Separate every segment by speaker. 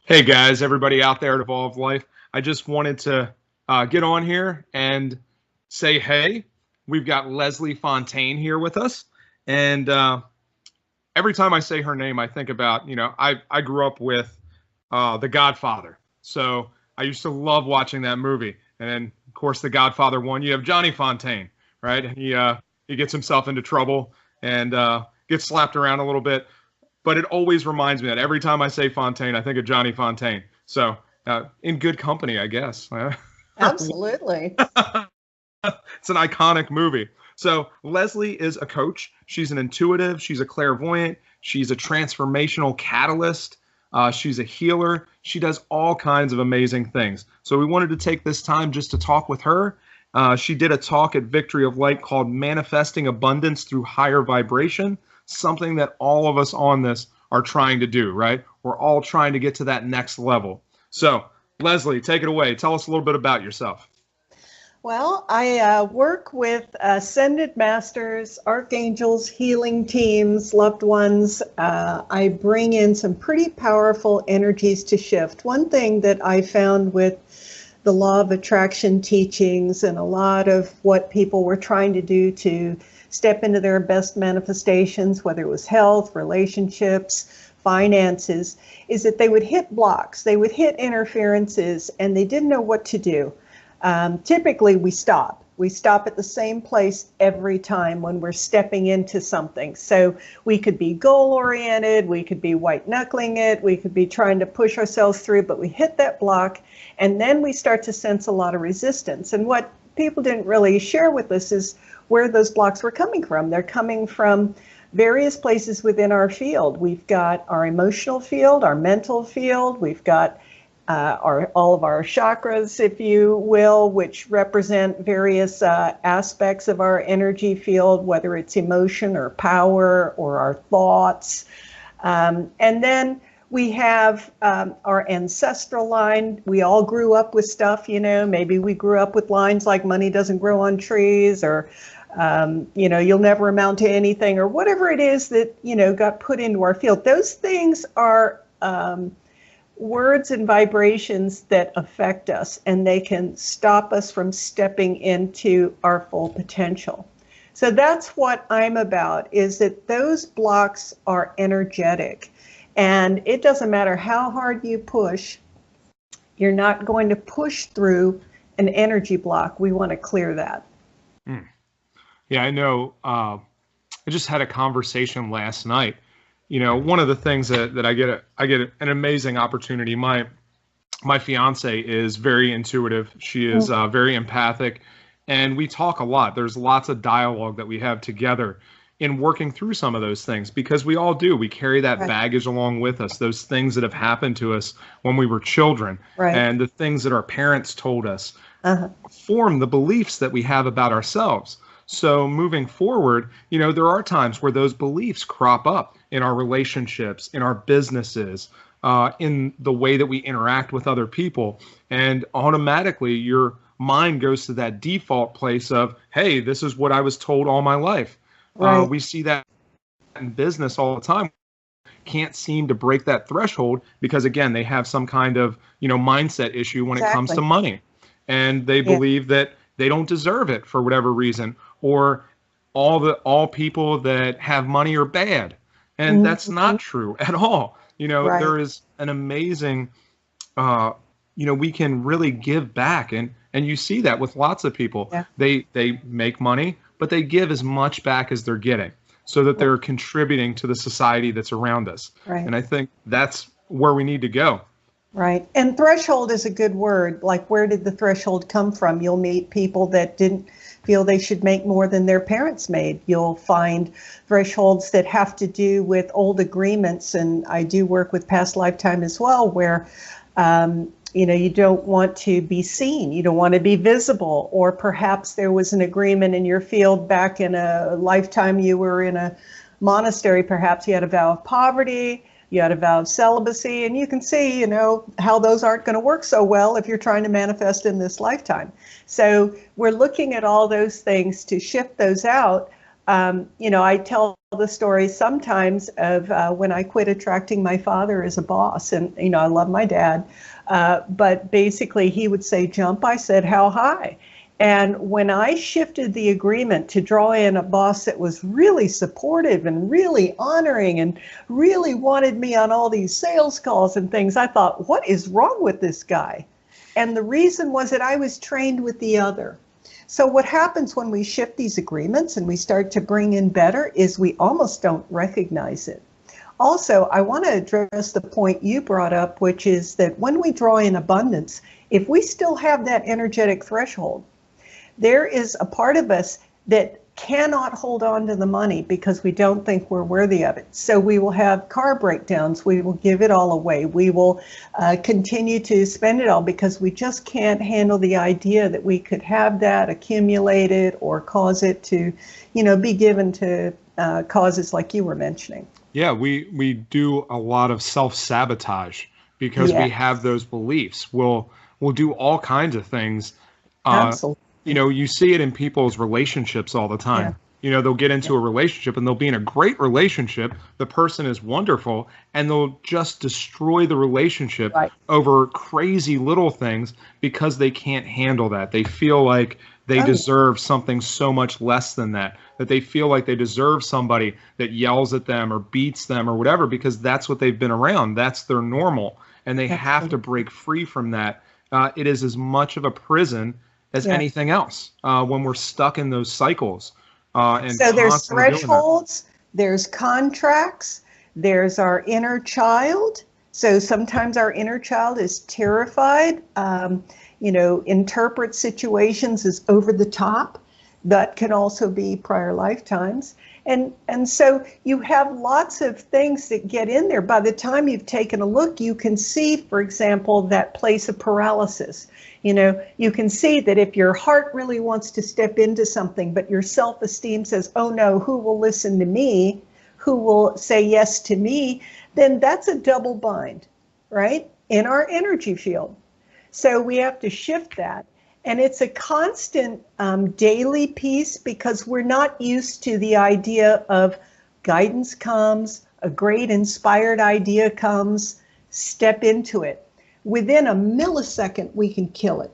Speaker 1: Hey guys, everybody out there at Evolve Life. I just wanted to get on here and say, hey, we've got Leslie Fonteyne here with us. And every time I say her name, I think about, I grew up with The Godfather. So I used to love watching that movie. And then, of course, The Godfather 1, you have Johnny Fonteyne, right? He gets himself into trouble and gets slapped around a little bit. But it always reminds me that every time I say Fonteyne, I think of Johnny Fonteyne. So in good company, I guess.
Speaker 2: Absolutely.
Speaker 1: It's an iconic movie. So Leslie is a coach. She's an intuitive. She's a clairvoyant. She's a transformational catalyst. She's a healer. She does all kinds of amazing things. So we wanted to take this time just to talk with her. She did a talk at Victory of Light called Manifesting Abundance Through Higher Vibration. Something that all of us on this are trying to do, right? We're all trying to get to that next level. So, Leslie, take it away. Tell us a little bit about yourself.
Speaker 2: Well, I work with ascended masters, archangels, healing teams, loved ones. I bring in some pretty powerful energies to shift. One thing that I found with the law of attraction teachings and a lot of what people were trying to do to step into their best manifestations, whether it was health, relationships, finances, is that they would hit blocks, they would hit interferences, and they didn't know what to do. Typically, we stop. We stop at the same place every time when we're stepping into something. So we could be goal-oriented, we could be white-knuckling it, we could be trying to push ourselves through, but we hit that block, and then we start to sense a lot of resistance. And what people didn't really share with us is where those blocks were coming from. They're coming from various places within our field. We've got our emotional field, our mental field, we've got all of our chakras, if you will, which represent various aspects of our energy field, whether it's emotion or power or our thoughts. And then we have our ancestral line. We all grew up with stuff, maybe we grew up with lines like money doesn't grow on trees, or you'll never amount to anything, or whatever it is that, got put into our field. Those things are words and vibrations that affect us, and they can stop us from stepping into our full potential. So that's what I'm about, is that those blocks are energetic, and it doesn't matter how hard you push, you're not going to push through an energy block. We want to clear that.
Speaker 1: Yeah, I know. I just had a conversation last night. One of the things that I get an amazing opportunity. My fiance is very intuitive. She is very empathic, and we talk a lot. There's lots of dialogue that we have together in working through some of those things, because we all do. We carry that baggage along with us, those things that have happened to us when we were children, and the things that our parents told us form the beliefs that we have about ourselves. So moving forward, there are times where those beliefs crop up in our relationships, in our businesses, in the way that we interact with other people. And automatically your mind goes to that default place of, hey, this is what I was told all my life. We see that in business all the time. Can't seem to break that threshold because, again, they have some kind of, mindset issue when it comes to money. And they believe that they don't deserve it for whatever reason, or all people that have money are bad. And that's not true at all. There is an amazing, we can really give back. And you see that with lots of people. They make money, but they give as much back as they're getting, so that they're contributing to the society that's around us. And I think that's where we need to go.
Speaker 2: Right. And threshold is a good word. Like, where did the threshold come from? You'll meet people that didn't feel they should make more than their parents made. You'll find thresholds that have to do with old agreements. And I do work with past lifetime as well, where, you don't want to be seen. You don't want to be visible. Or perhaps there was an agreement in your field back in a lifetime you were in a monastery. Perhaps you had a vow of poverty. You had a vow of celibacy, and you can see, how those aren't going to work so well if you're trying to manifest in this lifetime. So we're looking at all those things to shift those out. I tell the story sometimes of when I quit attracting my father as a boss. And, I love my dad. But basically, he would say, jump. I said, how high? And when I shifted the agreement to draw in a boss that was really supportive and really honoring and really wanted me on all these sales calls and things, I thought, what is wrong with this guy? And the reason was that I was trained with the other. So what happens when we shift these agreements and we start to bring in better is we almost don't recognize it. Also, I want to address the point you brought up, which is that when we draw in abundance, if we still have that energetic threshold, there is a part of us that cannot hold on to the money because we don't think we're worthy of it. So we will have car breakdowns. We will give it all away. We will continue to spend it all because we just can't handle the idea that we could have that accumulated or cause it to, be given to causes like you were mentioning.
Speaker 1: Yeah, we do a lot of self-sabotage because we have those beliefs. We'll do all kinds of things.
Speaker 2: Absolutely.
Speaker 1: You see it in people's relationships all the time. They'll get into a relationship and they'll be in a great relationship. The person is wonderful and they'll just destroy the relationship over crazy little things because they can't handle that. They feel like they deserve something so much less than that they feel like they deserve somebody that yells at them or beats them or whatever because that's what they've been around. That's their normal. And they have to break free from that. It is as much of a prison as anything else when we're stuck in those cycles. And
Speaker 2: so there's thresholds, there's contracts, there's our inner child. So sometimes our inner child is terrified, interprets situations as over the top. That can also be prior lifetimes. And so you have lots of things that get in there. By the time you've taken a look, you can see, for example, that place of paralysis. You can see that if your heart really wants to step into something, but your self-esteem says, oh no, who will listen to me? Who will say yes to me? Then that's a double bind, right? In our energy field. So we have to shift that. And it's a constant daily piece because we're not used to the idea of guidance comes, a great inspired idea comes, step into it. Within a millisecond, we can kill it.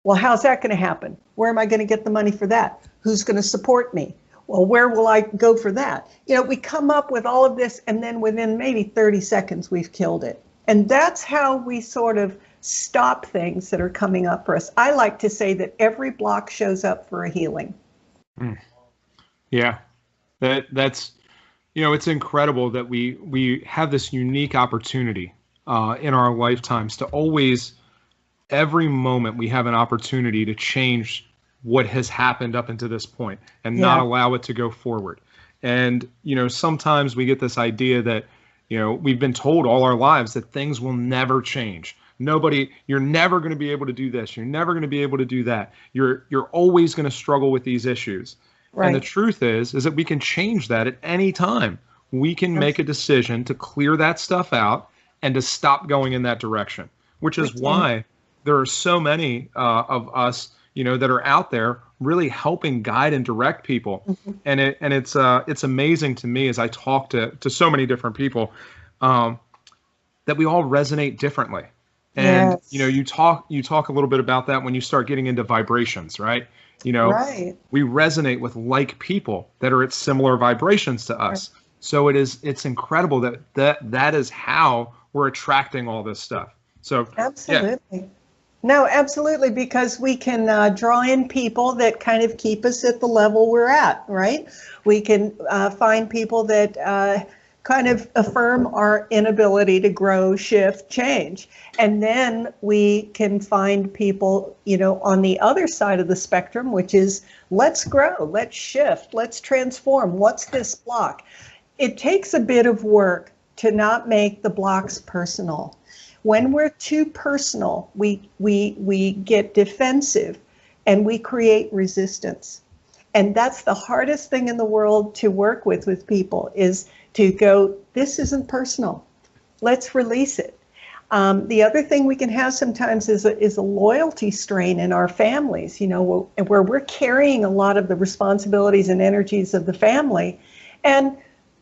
Speaker 2: Well, how's that going to happen? Where am I going to get the money for that? Who's going to support me? Well, where will I go for that? We come up with all of this, and then within maybe 30 seconds, we've killed it. And that's how we sort of stop things that are coming up for us. I like to say that every block shows up for a healing.
Speaker 1: Yeah, that's, it's incredible that we have this unique opportunity in our lifetimes to always, every moment we have an opportunity to change what has happened up until this point and not allow it to go forward. And, sometimes we get this idea that, we've been told all our lives that things will never change. You're never going to be able to do this. You're never going to be able to do that. You're always going to struggle with these issues. Right. And the truth is that we can change that at any time. We can make a decision to clear that stuff out and to stop going in that direction, which is why there are so many of us, that are out there really helping guide and direct people. And it's amazing to me as I talk to so many different people that we all resonate differently. And, you talk a little bit about that when you start getting into vibrations, right? We resonate with like people that are at similar vibrations to us. Right. So it's incredible that is how we're attracting all this stuff. So
Speaker 2: absolutely. No, absolutely, because we can draw in people that kind of keep us at the level we're at, right? We can find people that kind of affirm our inability to grow, shift, change. And then we can find people, on the other side of the spectrum, which is let's grow, let's shift, let's transform. What's this block? It takes a bit of work to not make the blocks personal. When we're too personal, we get defensive and we create resistance. And that's the hardest thing in the world to work with people is to go, this isn't personal. Let's release it. The other thing we can have sometimes is a loyalty strain in our families, where we're carrying a lot of the responsibilities and energies of the family. And,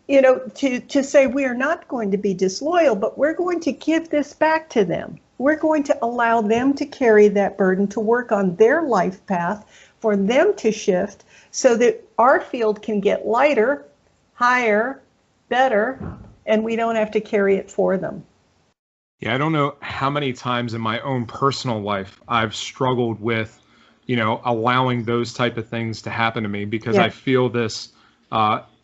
Speaker 2: to say we are not going to be disloyal, but we're going to give this back to them. We're going to allow them to carry that burden, to work on their life path, for them to shift so that our field can get lighter, higher, better, and we don't have to carry it for them.
Speaker 1: Yeah, I don't know how many times in my own personal life I've struggled with, allowing those type of things to happen to me because I feel this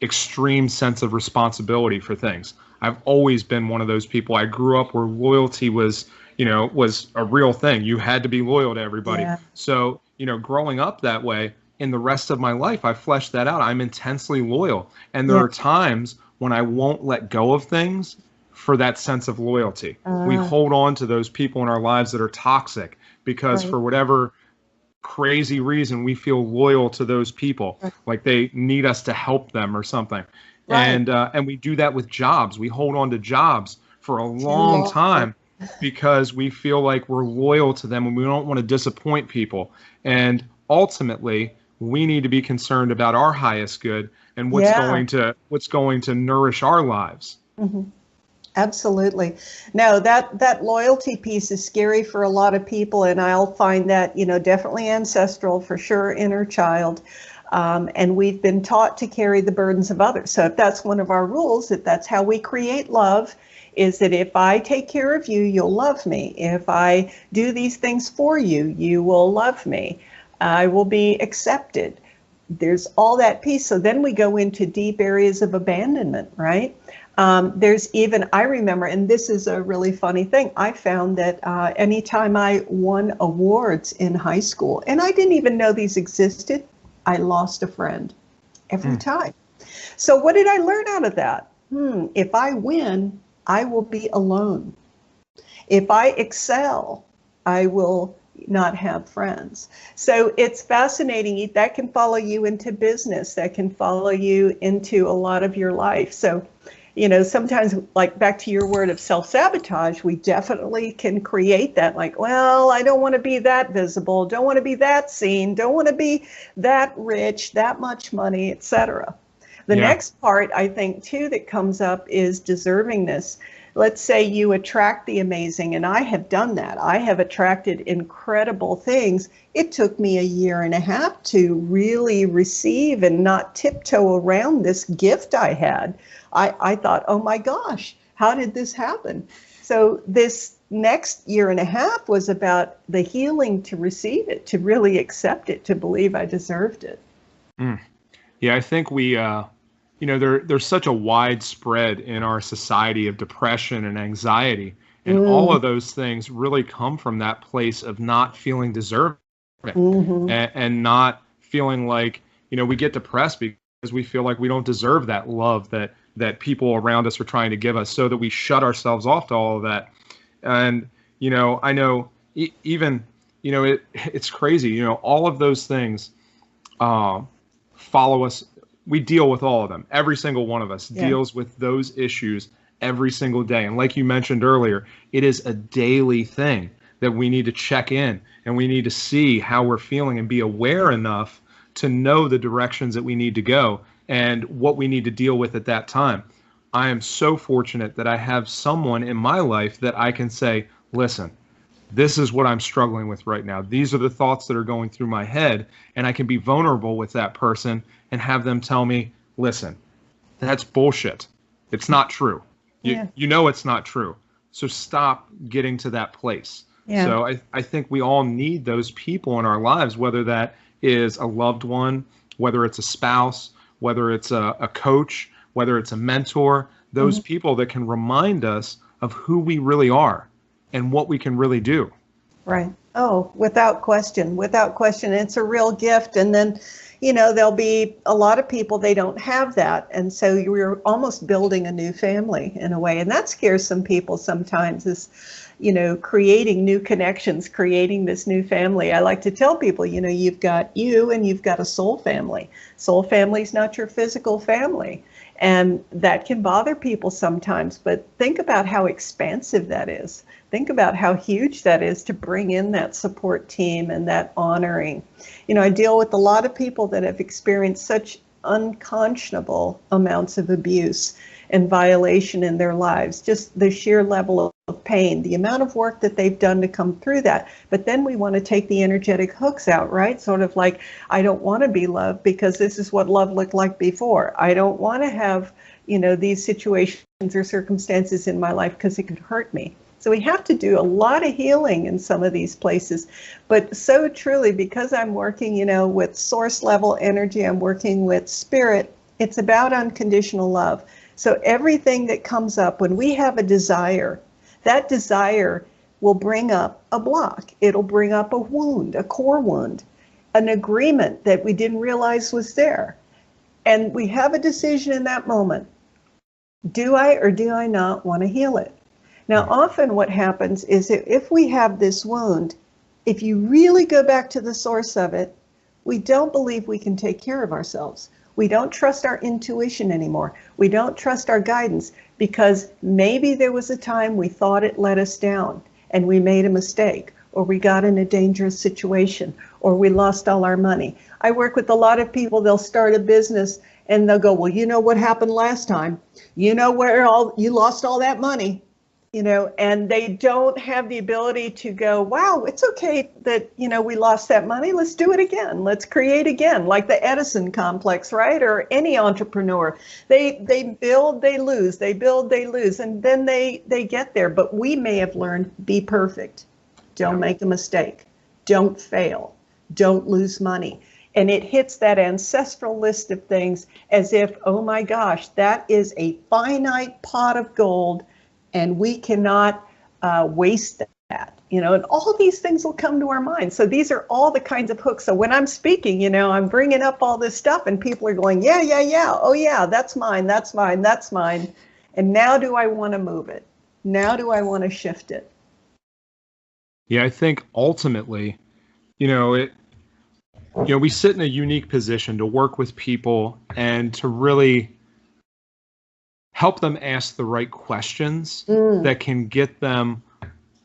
Speaker 1: extreme sense of responsibility for things. I've always been one of those people. I grew up where loyalty was a real thing. You had to be loyal to everybody. Yeah. So, growing up that way, in the rest of my life, I fleshed that out. I'm intensely loyal. And there are times when I won't let go of things for that sense of loyalty. We hold on to those people in our lives that are toxic because for whatever crazy reason, we feel loyal to those people, like they need us to help them or something. And we do that with jobs. We hold on to jobs for a long time because we feel like we're loyal to them and we don't want to disappoint people. And ultimately, we need to be concerned about our highest good and what's going to nourish our lives.
Speaker 2: Mm-hmm. Absolutely. No, that loyalty piece is scary for a lot of people, and I'll find that, definitely ancestral, for sure, inner child. And we've been taught to carry the burdens of others. So if that's one of our rules, if that's how we create love, is that if I take care of you, you'll love me. If I do these things for you, you will love me. I will be accepted. There's all that piece. So then we go into deep areas of abandonment, right? There's even, I remember, and this is a really funny thing, I found that anytime I won awards in high school, and I didn't even know these existed, I lost a friend every time. So what did I learn out of that? If I win, I will be alone. If I excel, I will not have friends. So it's fascinating. That can follow you into business. That can follow you into a lot of your life. So, sometimes, like back to your word of self-sabotage, we definitely can create that, like, well, I don't want to be that visible, don't want to be that seen, don't want to be that rich, that much money, etc. The next part, I think, too, that comes up is deservingness. Let's say you attract the amazing, and I have done that. I have attracted incredible things. It took me 1.5 years to really receive and not tiptoe around this gift I had. I thought, oh my gosh, how did this happen? So this next 1.5 years was about the healing to receive it, to really accept it, to believe I deserved it.
Speaker 1: Yeah, I think we, there's such a widespread in our society of depression and anxiety. And all of those things really come from that place of not feeling deserving and not feeling like, we get depressed because we feel like we don't deserve that love that people around us are trying to give us, so that we shut ourselves off to all of that. And, I know even, it's crazy, all of those things follow us. We deal with all of them. Every single one of us deals with those issues every single day. And like you mentioned earlier, it is a daily thing that we need to check in and we need to see how we're feeling and be aware enough to know the directions that we need to go and what we need to deal with at that time. I am so fortunate that I have someone in my life that I can say, listen, this is what I'm struggling with right now. These are the thoughts that are going through my head, and I can be vulnerable with that person and have them tell me, listen, that's bullshit. It's not true. You know it's not true. So stop getting to that place. Yeah. So I think we all need those people in our lives, whether that is a loved one, whether it's a spouse, whether it's a coach, whether it's a mentor, those people that can remind us of who we really are and what we can really do.
Speaker 2: Right. Oh, without question, without question. It's a real gift. And then, there'll be a lot of people, they don't have that. And so you're almost building a new family in a way. And that scares some people sometimes, is, creating new connections, creating this new family. I like to tell people, you've got you and you've got a soul family. Soul family is not your physical family. And that can bother people sometimes, but think about how expansive that is. Think about how huge that is to bring in that support team and that honoring. You know, I deal with a lot of people that have experienced such unconscionable amounts of abuse and violation in their lives, just the sheer level of pain, the amount of work that they've done to come through that. But then we want to take the energetic hooks out, right? Sort of like, I don't want to be loved because this is what love looked like before. I don't want to have, you know, these situations or circumstances in my life because it could hurt me. So we have to do a lot of healing in some of these places. But so truly, because I'm working, you know, with source level energy, I'm working with spirit, it's about unconditional love. So everything that comes up when we have a desire, that desire will bring up a block. It'll bring up a wound, a core wound, an agreement that we didn't realize was there. And we have a decision in that moment. Do I or do I not want to heal it? Now, often what happens is that if we have this wound, if you really go back to the source of it, we don't believe we can take care of ourselves. We don't trust our intuition anymore. We don't trust our guidance because maybe there was a time we thought it let us down and we made a mistake, or we got in a dangerous situation, or we lost all our money. I work with a lot of people, they'll start a business and they'll go, well, you know what happened last time? You know where you lost all that money? You know, and they don't have the ability to go, wow, it's okay that, you know, we lost that money. Let's do it again. Let's create again, like the Edison complex, right? Or any entrepreneur. They build, they lose, they build, they lose, and then they get there. But we may have learned, be perfect. Don't make a mistake. Don't fail. Don't lose money. And it hits that ancestral list of things as if, oh my gosh, that is a finite pot of gold and we cannot waste that, you know, and all these things will come to our mind. So these are all the kinds of hooks. So when I'm speaking, you know, I'm bringing up all this stuff and people are going, yeah, yeah, yeah. Oh yeah, that's mine, that's mine, that's mine. And now do I want to move it? Now do I want to shift it?
Speaker 1: Yeah, I think ultimately, you know, we sit in a unique position to work with people and to really help them ask the right questions that can get them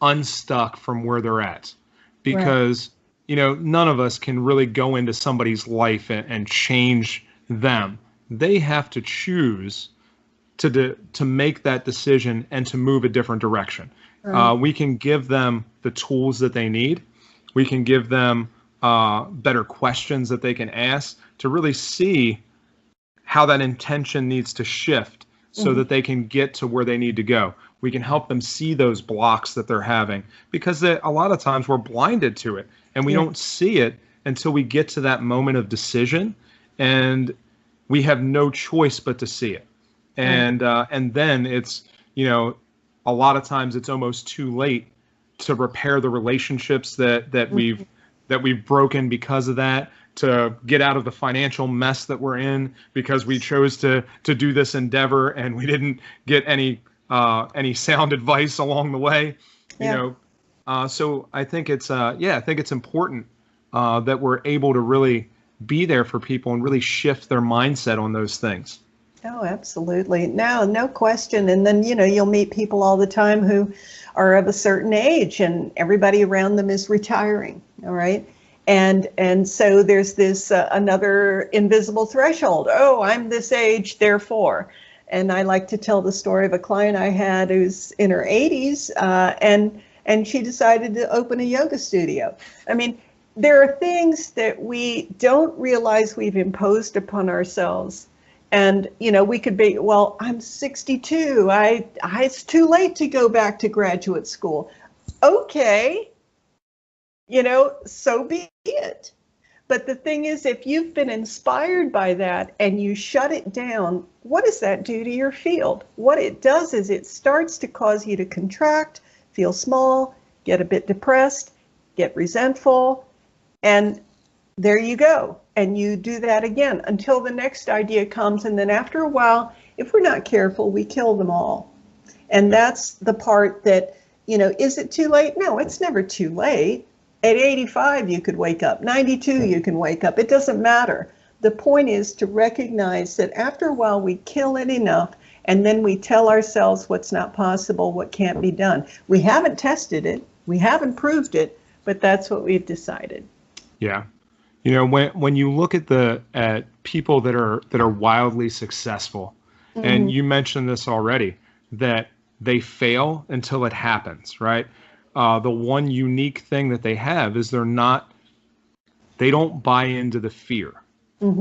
Speaker 1: unstuck from where they're at. Because, you know, none of us can really go into somebody's life and change them. They have to choose to make that decision and to move a different direction. We can give them the tools that they need. We can give them better questions that they can ask to really see how that intention needs to shift so that they can get to where they need to go. We can help them see those blocks that they're having because a lot of times we're blinded to it and we don't see it until we get to that moment of decision and we have no choice but to see it. And then it's, you know, a lot of times it's almost too late to repair the relationships that we've broken because of that, to get out of the financial mess that we're in because we chose to do this endeavor and we didn't get any sound advice along the way, you know. So I think it's important that we're able to really be there for people and really shift their mindset on those things.
Speaker 2: Oh, absolutely. No question. And then, you know, you'll meet people all the time who are of a certain age and everybody around them is retiring. All right. And so there's this another invisible threshold. Oh, I'm this age, therefore. And I like to tell the story of a client I had who's in her 80s and she decided to open a yoga studio. I mean, there are things that we don't realize we've imposed upon ourselves. And, you know, we could be, well, I'm 62. It's too late to go back to graduate school. Okay. You know, so be it. But the thing is, if you've been inspired by that and you shut it down, what does that do to your field? What it does is it starts to cause you to contract, feel small, get a bit depressed, get resentful, and there you go. And you do that again until the next idea comes. And then after a while, if we're not careful, we kill them all. And that's the part that, you know, is it too late? No, it's never too late. At 85, you could wake up. 92, you can wake up. It doesn't matter. The point is to recognize that after a while we kill it enough, and then we tell ourselves what's not possible, what can't be done. We haven't tested it, we haven't proved it, but that's what we've decided.
Speaker 1: Yeah. When you look at people that are wildly successful, and you mentioned this already, that they fail until it happens, right? The one unique thing that they have is they don't buy into the fear.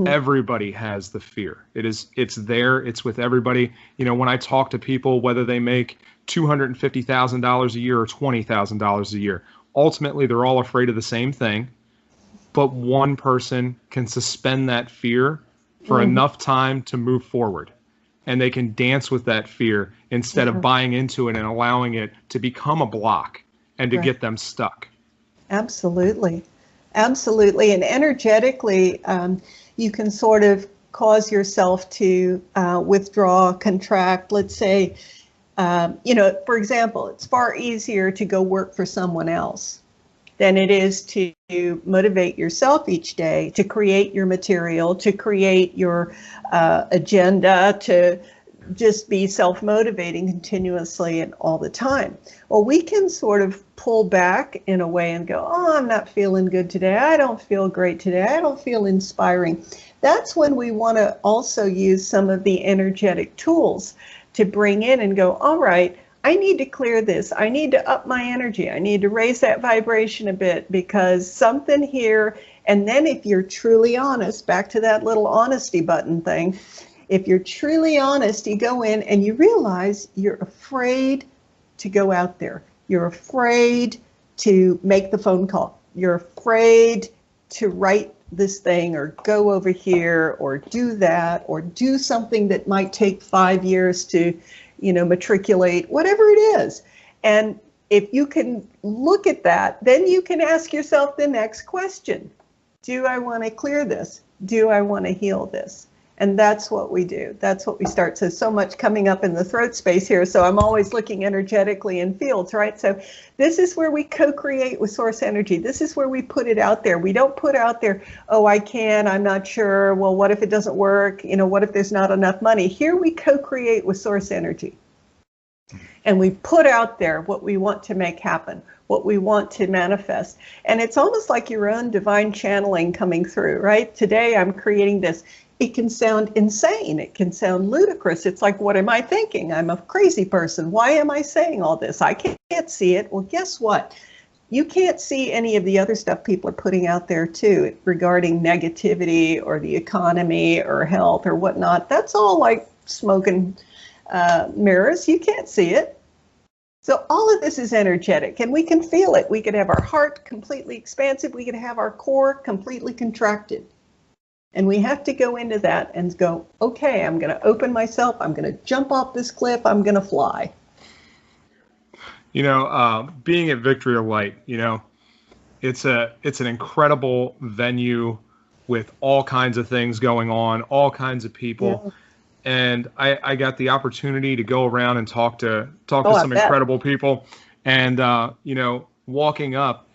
Speaker 1: Everybody has the fear. It's there. It's with everybody. When I talk to people, whether they make $250,000 a year or $20,000 a year, ultimately they're all afraid of the same thing. But one person can suspend that fear for enough time to move forward. And they can dance with that fear instead of buying into it and allowing it to become a block and to get them stuck.
Speaker 2: Absolutely. Absolutely. And energetically, you can sort of cause yourself to withdraw, contract. Let's say, for example, it's far easier to go work for someone else than it is to motivate yourself each day, to create your material, to create your agenda, to just be self-motivating continuously and all the time. Well, we can sort of pull back in a way and go, oh, I'm not feeling good today. I don't feel great today. I don't feel inspiring. That's when we want to also use some of the energetic tools to bring in and go, all right, I need to clear this. I need to up my energy. I need to raise that vibration a bit because something here. And then if you're truly honest, back to that little honesty button thing, if you're truly honest, you go in and you realize you're afraid to go out there. You're afraid to make the phone call. You're afraid to write this thing or go over here or do that or do something that might take 5 years to matriculate, whatever it is. And if you can look at that, then you can ask yourself the next question. Do I want to clear this? Do I want to heal this? And that's what we do. That's what we start. So much coming up in the throat space here. So I'm always looking energetically in fields, right? So this is where we co-create with source energy. This is where we put it out there. We don't put out there, oh, I can, I'm not sure. Well, what if it doesn't work? What if there's not enough money? Here we co-create with source energy. And we put out there what we want to make happen, what we want to manifest. And it's almost like your own divine channeling coming through, right? Today I'm creating this. It can sound insane. It can sound ludicrous. It's like, what am I thinking? I'm a crazy person. Why am I saying all this? I can't see it. Well, guess what? You can't see any of the other stuff people are putting out there too regarding negativity or the economy or health or whatnot. That's all like smoke and mirrors. You can't see it. So all of this is energetic and we can feel it. We could have our heart completely expansive. We could have our core completely contracted. And we have to go into that and go, okay, I'm going to open myself. I'm going to jump off this cliff. I'm going to fly.
Speaker 1: Being at Victory of Light, it's an incredible venue with all kinds of things going on, all kinds of people. Yeah. And I got the opportunity to go around and talk to some incredible people. And, walking up,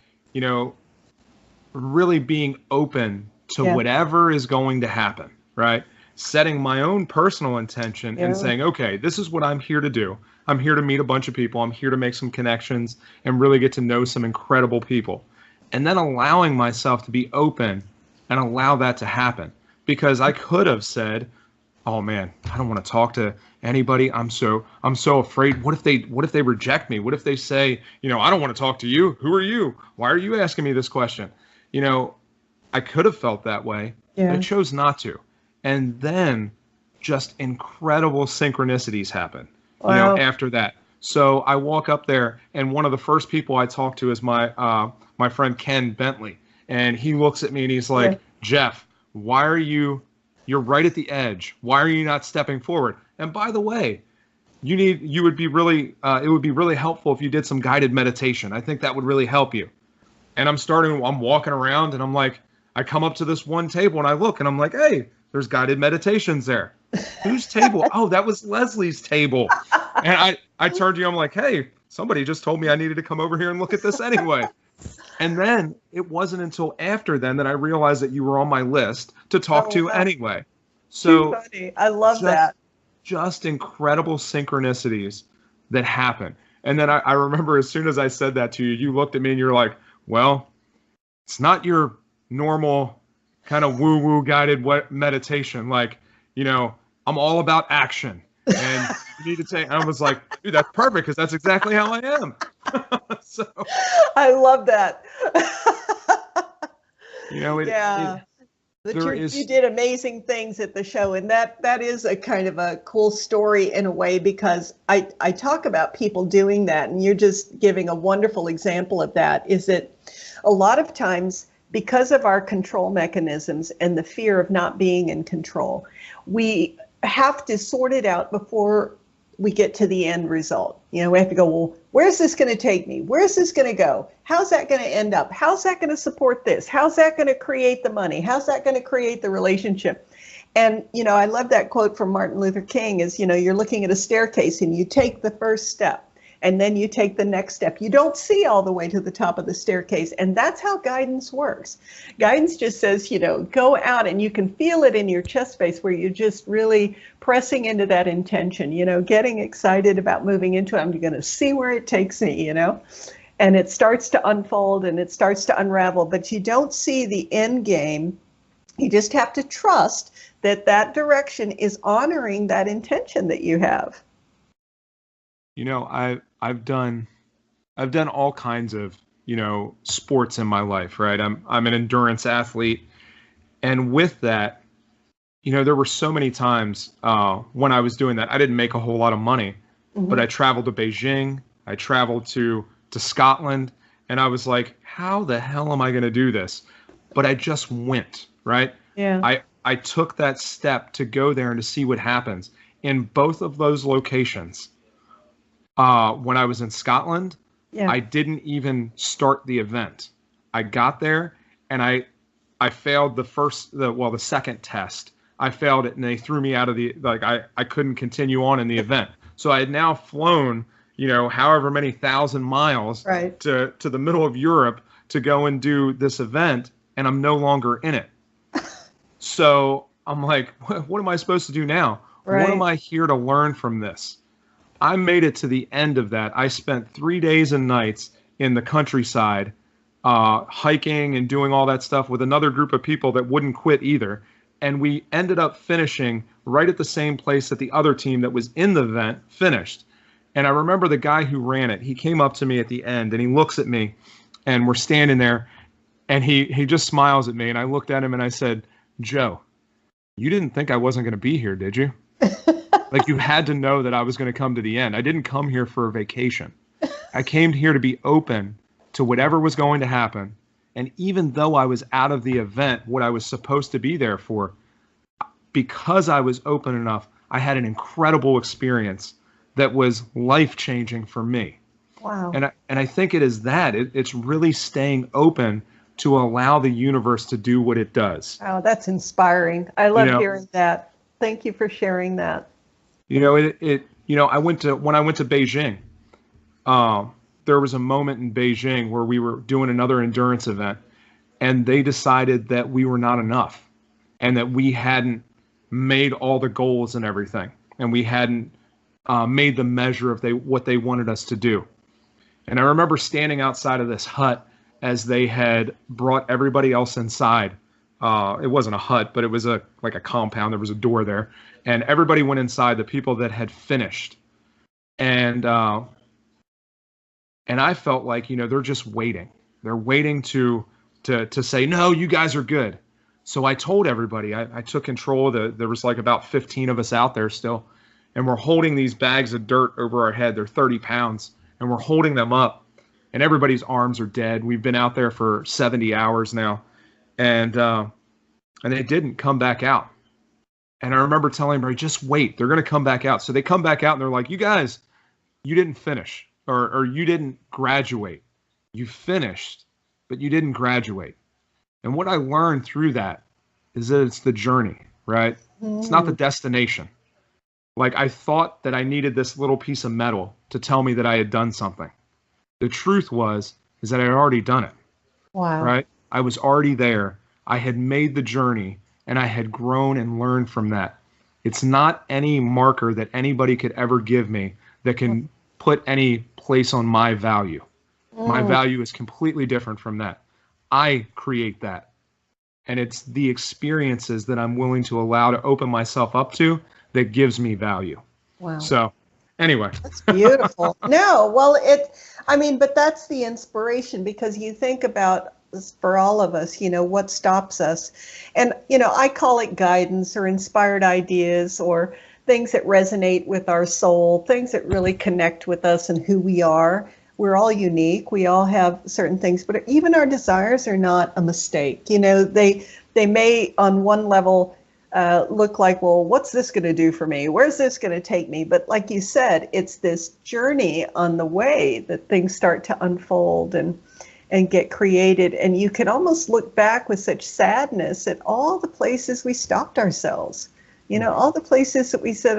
Speaker 1: really being open to whatever is going to happen, right? Setting my own personal intention and saying, okay, this is what I'm here to do. I'm here to meet a bunch of people. I'm here to make some connections and really get to know some incredible people. And then allowing myself to be open and allow that to happen. Because I could have said, oh man, I don't want to talk to anybody. I'm so afraid. What if they reject me? What if they say, I don't want to talk to you. Who are you? Why are you asking me this question? I could have felt that way, but I chose not to. And then just incredible synchronicities happen, after that. So I walk up there and one of the first people I talk to is my friend Ken Bentley. And he looks at me and he's like, Jeff, why are you're right at the edge. Why are you not stepping forward? And by the way, it would be really helpful if you did some guided meditation. I think that would really help you. And I'm walking around and I'm like, I come up to this one table and I look and I'm like, hey, there's guided meditations there. Whose table? Oh, that was Leslie's table. And I turned to you, I'm like, hey, somebody just told me I needed to come over here and look at this anyway. And then it wasn't until after then that I realized that you were on my list to talk
Speaker 2: Oh,
Speaker 1: to
Speaker 2: wow.
Speaker 1: anyway.
Speaker 2: Too
Speaker 1: So
Speaker 2: funny. I love
Speaker 1: just,
Speaker 2: that.
Speaker 1: just incredible synchronicities that happen. And then I remember as soon as I said that to you, you looked at me and you're like, well, it's not your normal kind of woo-woo guided meditation. Like, I'm all about action. And you need to take, and I was like, dude, that's perfect because that's exactly how I am. So,
Speaker 2: I love that.
Speaker 1: yeah.
Speaker 2: You did amazing things at the show, and that is a kind of a cool story in a way, because I talk about people doing that, and you're just giving a wonderful example of that. Is that a lot of times, because of our control mechanisms and the fear of not being in control, we have to sort it out before we get to the end result. We have to go, well, where's this going to take me? Where's this going to go? How's that going to end up? How's that going to support this? How's that going to create the money? How's that going to create the relationship? And, I love that quote from Martin Luther King is, you're looking at a staircase and you take the first step and then you take the next step. You don't see all the way to the top of the staircase. And that's how guidance works. Guidance just says, go out, and you can feel it in your chest space where you're just really pressing into that intention, getting excited about moving into it. I'm going to see where it takes me, and it starts to unfold and it starts to unravel, but you don't see the end game. You just have to trust that that direction is honoring that intention that you have.
Speaker 1: I've done all kinds of, sports in my life, right? I'm an endurance athlete. And with that, there were so many times when I was doing that, I didn't make a whole lot of money, but I traveled to Beijing, I traveled to Scotland, and I was like, how the hell am I going to do this? But I just went, right?
Speaker 2: Yeah.
Speaker 1: I took that step to go there and to see what happens. In both of those locations, when I was in Scotland, I didn't even start the event. I got there and I failed the second test. I failed it and they threw me out of I couldn't continue on in the event. So I had now flown, however many thousand miles to the middle of Europe to go and do this event, and I'm no longer in it. So I'm like, what am I supposed to do now? What am I here to learn from this? I made it to the end of that. I spent 3 days and nights in the countryside, hiking and doing all that stuff with another group of people that wouldn't quit either. And we ended up finishing right at the same place that the other team that was in the event finished. And I remember the guy who ran it, he came up to me at the end and he looks at me and we're standing there and he just smiles at me. And I looked at him and I said, Joe, you didn't think I wasn't going to be here, did you? Like, you had to know that I was going to come to the end. I didn't come here for a vacation. I came here to be open to whatever was going to happen. And even though I was out of the event, what I was supposed to be there for, because I was open enough, I had an incredible experience that was life-changing for me.
Speaker 2: Wow.
Speaker 1: And I think it is that. It's really staying open to allow the universe to do what it does.
Speaker 2: Wow, that's inspiring. I love hearing that. Thank you for sharing that.
Speaker 1: When I went to Beijing, there was a moment in Beijing where we were doing another endurance event and they decided that we were not enough and that we hadn't made all the goals and everything. And we hadn't made the measure of what they wanted us to do. And I remember standing outside of this hut as they had brought everybody else inside. It wasn't a hut, but it was like a compound. There was a door there. And everybody went inside, the people that had finished. And I felt like, they're just waiting. They're waiting to say, no, you guys are good. So I told everybody, I took control of there was like about 15 of us out there still. And we're holding these bags of dirt over our head. They're 30 pounds. And we're holding them up. And everybody's arms are dead. We've been out there for 70 hours now. And they didn't come back out. And I remember telling everybody, just wait. They're going to come back out. So they come back out and they're like, you guys, you didn't finish or you didn't graduate. You finished, but you didn't graduate. And what I learned through that is that it's the journey, right? It's not the destination. Like I thought that I needed this little piece of metal to tell me that I had done something. The truth is that I had already done it,
Speaker 2: Wow.
Speaker 1: right? I was already there. I had made the journey and I had grown and learned from that. It's not any marker that anybody could ever give me that can put any place on my value. My
Speaker 2: Mm,
Speaker 1: value is completely different from that. I create that. And it's the experiences that I'm willing to allow to open myself up to that gives me value.
Speaker 2: wow.
Speaker 1: So, anyway.
Speaker 2: That's beautiful. No, well, I mean, but that's the inspiration because you think about for all of us, what stops us. And, I call it guidance or inspired ideas or things that resonate with our soul, things that really connect with us and who we are. We're all unique. We all have certain things, but even our desires are not a mistake. They may on one level look like, well, what's this going to do for me? Where's this going to take me? But like you said, it's this journey on the way that things start to unfold and get created. And you can almost look back with such sadness at all the places we stopped ourselves. All the places that we said,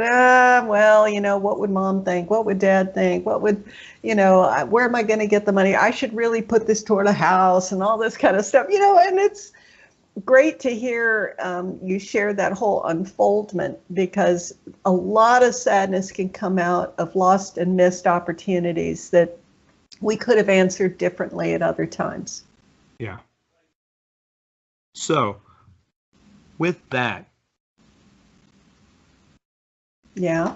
Speaker 2: well, what would mom think? What would dad think? What would, where am I going to get the money? I should really put this toward a house and all this kind of stuff, and it's great to hear you share that whole unfoldment because a lot of sadness can come out of lost and missed opportunities that we could have answered differently at other times.
Speaker 1: Yeah. So, with that,
Speaker 2: yeah,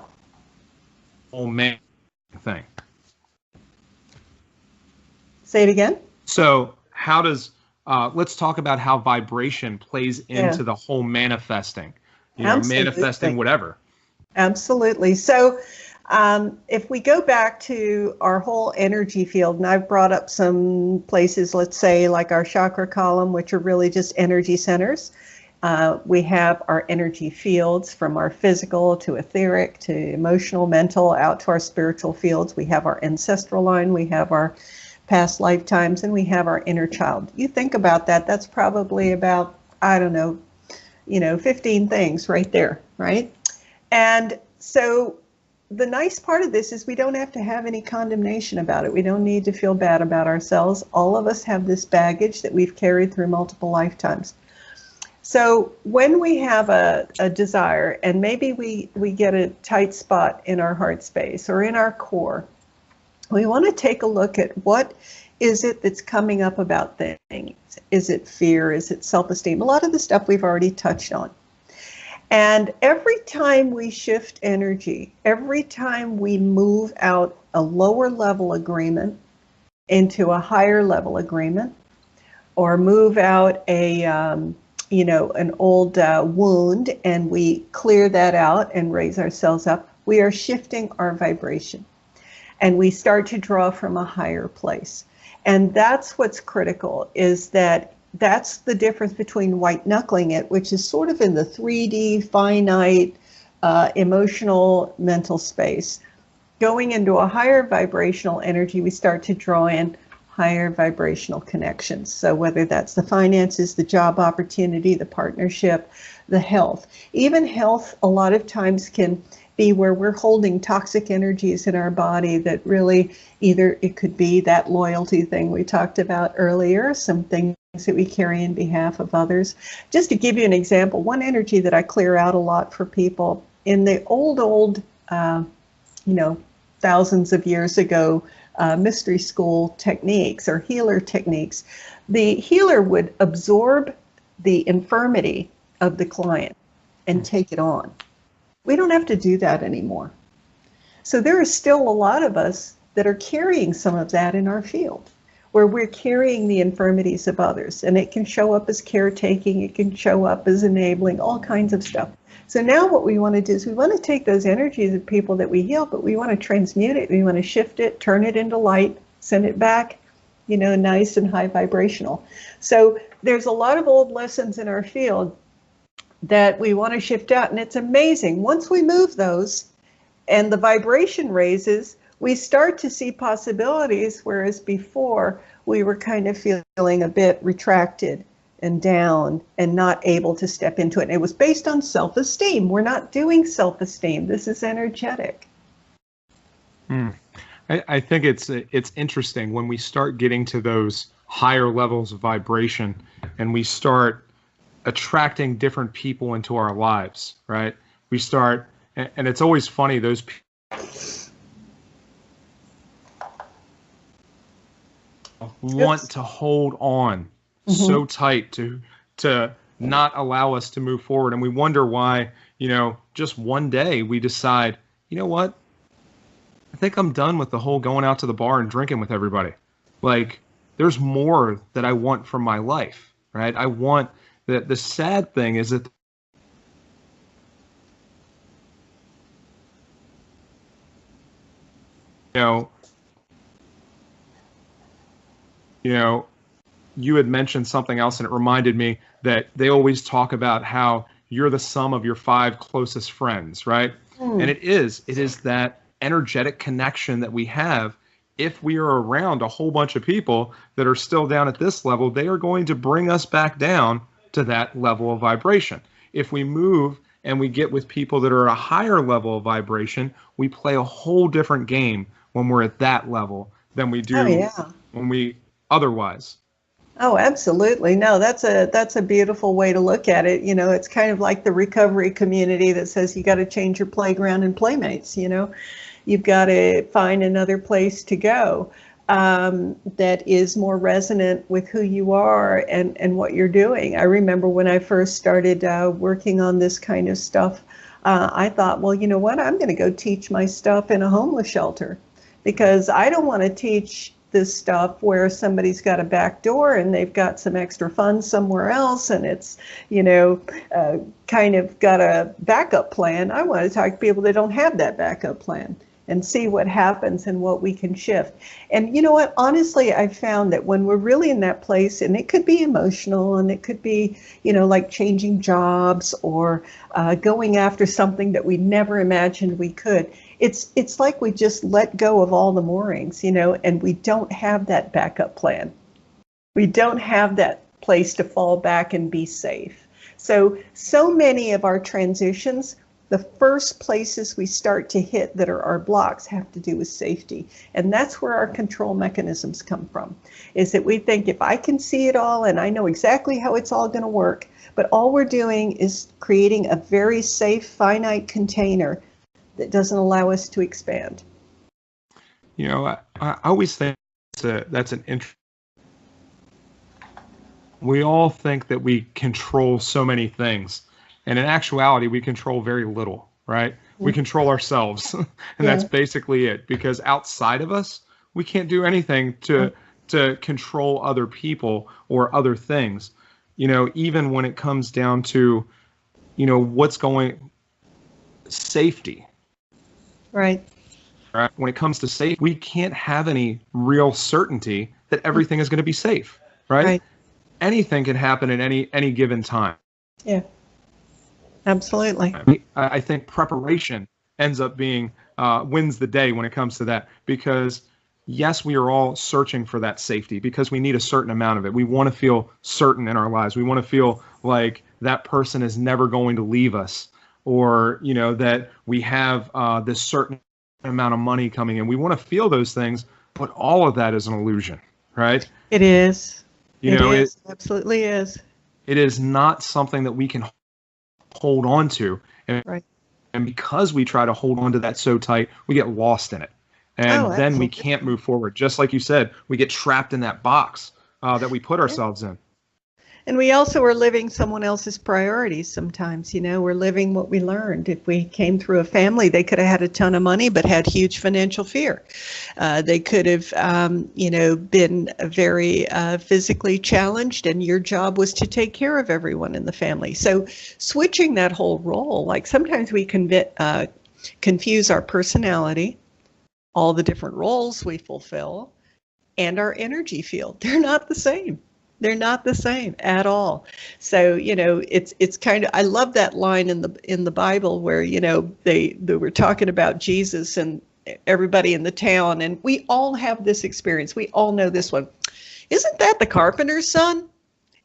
Speaker 1: whole man thing.
Speaker 2: Say it again.
Speaker 1: So, how does let's talk about how vibration plays into the whole manifesting, manifesting whatever.
Speaker 2: Absolutely. So if we go back to our whole energy field, and I've brought up some places, let's say like our chakra column, which are really just energy centers. We have our energy fields from our physical to etheric to emotional, mental, out to our spiritual fields. We have our ancestral line. We have our past lifetimes, and we have our inner child. You think about that, that's probably about, 15 things right there, right? And so the nice part of this is we don't have to have any condemnation about it. We don't need to feel bad about ourselves. All of us have this baggage that we've carried through multiple lifetimes. So when we have a desire, and maybe we get a tight spot in our heart space or in our core, we want to take a look at what is it that's coming up about things. Is it fear? Is it self-esteem? A lot of the stuff we've already touched on. And every time we shift energy, every time we move out a lower level agreement into a higher level agreement, or move out an old wound and we clear that out and raise ourselves up, we are shifting our vibration. And we start to draw from a higher place. And that's what's critical, is that's the difference between white knuckling it, which is sort of in the 3D, finite, emotional, mental space. Going into a higher vibrational energy, we start to draw in higher vibrational connections. So whether that's the finances, the job opportunity, the partnership, the health. Even health a lot of times can be where we're holding toxic energies in our body that really either it could be that loyalty thing we talked about earlier, some things that we carry in behalf of others. Just to give you an example, one energy that I clear out a lot for people in the old, thousands of years ago, mystery school techniques or healer techniques, the healer would absorb the infirmity of the client and take it on. We don't have to do that anymore. So there are still a lot of us that are carrying some of that in our field, where we're carrying the infirmities of others. And it can show up as caretaking, it can show up as enabling, all kinds of stuff. So now what we want to do is we want to take those energies of people that we heal, but we want to transmute it, we want to shift it, turn it into light, send it back, nice and high vibrational. So there's a lot of old lessons in our field that we want to shift out. And it's amazing. Once we move those and the vibration raises, we start to see possibilities, whereas before we were kind of feeling a bit retracted and down and not able to step into it. And it was based on self-esteem. We're not doing self-esteem. This is energetic.
Speaker 1: I think it's interesting when we start getting to those higher levels of vibration and we start attracting different people into our lives, right? We start, and it's always funny, those people want to hold on so tight to not allow us to move forward. And we wonder why, just one day we decide, you know what? I think I'm done with the whole going out to the bar and drinking with everybody. Like, there's more that I want from my life, right? I want that. The sad thing is that, you had mentioned something else, and it reminded me that they always talk about how you're the sum of your 5 closest friends, right? And it is that energetic connection that we have. If we are around a whole bunch of people that are still down at this level, they are going to bring us back down to that level of vibration. If we move and we get with people that are at a higher level of vibration, we play a whole different game when we're at that level than we do when we otherwise.
Speaker 2: Oh, absolutely. No, that's a beautiful way to look at it. It's kind of like the recovery community that says you got to change your playground and playmates. You've got to find another place to go that is more resonant with who you are and what you're doing. I remember when I first started working on this kind of stuff, I thought, well, you know what? I'm going to go teach my stuff in a homeless shelter, because I don't want to teach this stuff where somebody's got a back door and they've got some extra funds somewhere else and it's, kind of got a backup plan. I want to talk to people that don't have that backup plan and see what happens and what we can shift. And you know what, honestly, I've found that when we're really in that place, and it could be emotional and it could be, like changing jobs or going after something that we never imagined we could. It's like we just let go of all the moorings, and we don't have that backup plan. We don't have that place to fall back and be safe. So many of our transitions, the first places we start to hit that are our blocks have to do with safety. And that's where our control mechanisms come from, is that we think if I can see it all and I know exactly how it's all going to work, but all we're doing is creating a very safe, finite container that doesn't allow us to expand.
Speaker 1: I always think that's an interesting. We all think that we control so many things. And in actuality, we control very little, right? We control ourselves. And that's basically it. Because outside of us, we can't do anything to control other people or other things. Even when it comes down to, safety.
Speaker 2: Right.
Speaker 1: When it comes to safety, we can't have any real certainty that everything is going to be safe, right? Anything can happen at any given time.
Speaker 2: Yeah. Absolutely.
Speaker 1: I think preparation ends up being wins the day when it comes to that, because yes, we are all searching for that safety because we need a certain amount of it. We want to feel certain in our lives. We want to feel like that person is never going to leave us, or that we have this certain amount of money coming in. We want to feel those things, but all of that is an illusion, right?
Speaker 2: It is. It absolutely is.
Speaker 1: It is not something that we can hold on to, and because we try to hold on to that so tight, we get lost in it, and then we can't move forward. Just like you said, we get trapped in that box that we put ourselves in.
Speaker 2: And we also are living someone else's priorities sometimes. We're living what we learned. If we came through a family, they could have had a ton of money but had huge financial fear. They could have, been very physically challenged, and your job was to take care of everyone in the family. So switching that whole role, like sometimes we confuse our personality, all the different roles we fulfill, and our energy field. They're not the same. They're not the same at all. So, it's kind of, I love that line in the Bible where, they were talking about Jesus and everybody in the town, and we all have this experience. We all know this one. Isn't that the carpenter's son?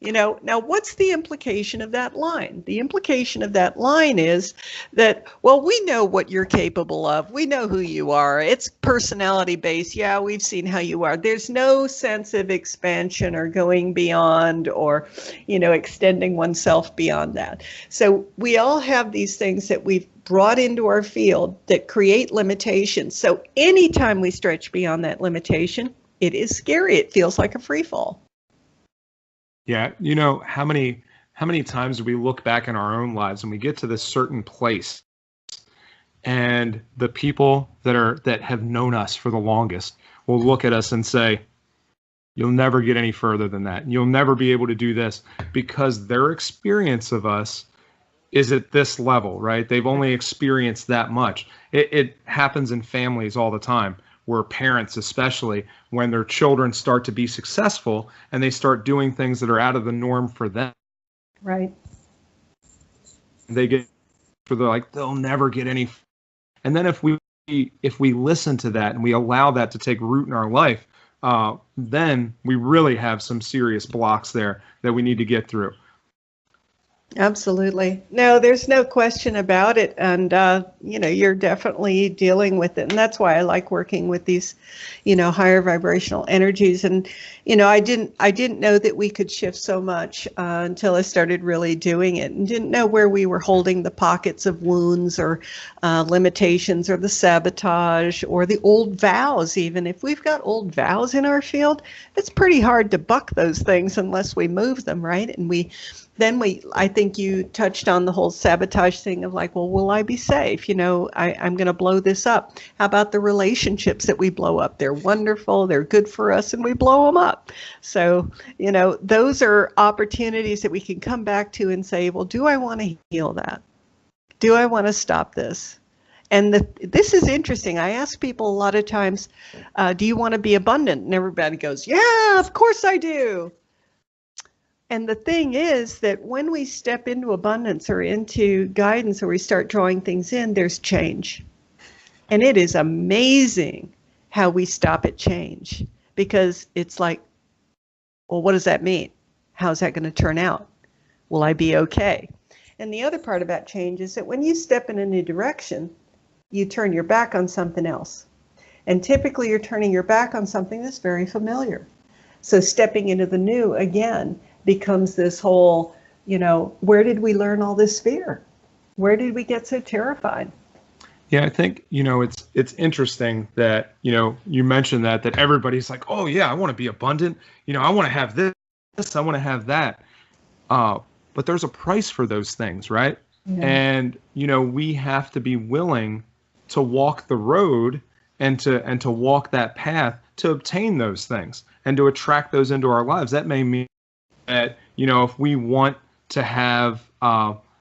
Speaker 2: Now what's the implication of that line? The implication of that line is that, well, we know what you're capable of. We know who you are. It's personality based. Yeah, we've seen how you are. There's no sense of expansion or going beyond or, extending oneself beyond that. So we all have these things that we've brought into our field that create limitations. So anytime we stretch beyond that limitation, it is scary. It feels like a free fall.
Speaker 1: Yeah, how many times do we look back in our own lives and we get to this certain place, and the people that have known us for the longest will look at us and say, "You'll never get any further than that. You'll never be able to do this," because their experience of us is at this level, right? They've only experienced that much. It happens in families all the time, where parents, especially when their children start to be successful and they start doing things that are out of the norm for them.
Speaker 2: Right.
Speaker 1: They'll never get any. And then if we listen to that and we allow that to take root in our life, then we really have some serious blocks there that we need to get through.
Speaker 2: Absolutely. No, there's no question about it. And, you're definitely dealing with it. And that's why I like working with these, higher vibrational energies. And, I didn't know that we could shift so much until I started really doing it, and didn't know where we were holding the pockets of wounds or limitations or the sabotage or the old vows. Even if we've got old vows in our field, it's pretty hard to buck those things unless we move them, right? And I think you touched on the whole sabotage thing of like, well, will I be safe? I'm going to blow this up. How about the relationships that we blow up? They're wonderful. They're good for us, and we blow them up. So, those are opportunities that we can come back to and say, well, do I want to heal that? Do I want to stop this? And this is interesting. I ask people a lot of times, do you want to be abundant? And everybody goes, yeah, of course I do. And the thing is that when we step into abundance or into guidance, or we start drawing things in, there's change. And it is amazing how we stop at change, because it's like, well, what does that mean? How's that going to turn out? Will I be okay? And the other part about change is that when you step in a new direction, you turn your back on something else. And typically you're turning your back on something that's very familiar. So stepping into the new again becomes this whole, where did we learn all this fear? Where did we get so terrified?
Speaker 1: Yeah, I think, it's interesting that, you mentioned that everybody's like, oh yeah, I want to be abundant. I want to have this, I want to have that. But there's a price for those things, right? Yeah. And, we have to be willing to walk the road and to walk that path to obtain those things and to attract those into our lives. That may mean that, if we want to have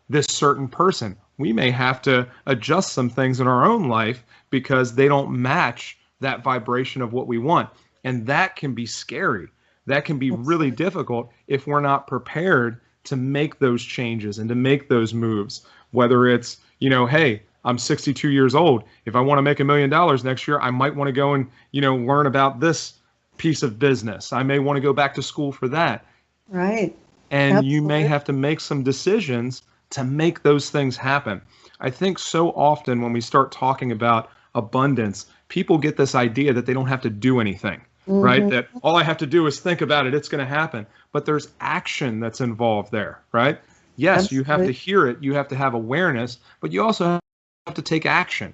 Speaker 1: this certain person, we may have to adjust some things in our own life because they don't match that vibration of what we want. And that can be scary. That can be really difficult if we're not prepared to make those changes and to make those moves. Whether it's, hey, I'm 62 years old. If I want to make $1 million next year, I might want to go and, learn about this piece of business. I may want to go back to school for that.
Speaker 2: Right.
Speaker 1: And
Speaker 2: Absolutely.
Speaker 1: You may have to make some decisions to make those things happen. I think so often when we start talking about abundance, people get this idea that they don't have to do anything, right? That all I have to do is think about it, it's going to happen. But there's action that's involved there, right? Yes, Absolutely. You have to hear it, you have to have awareness, but you also have to take action.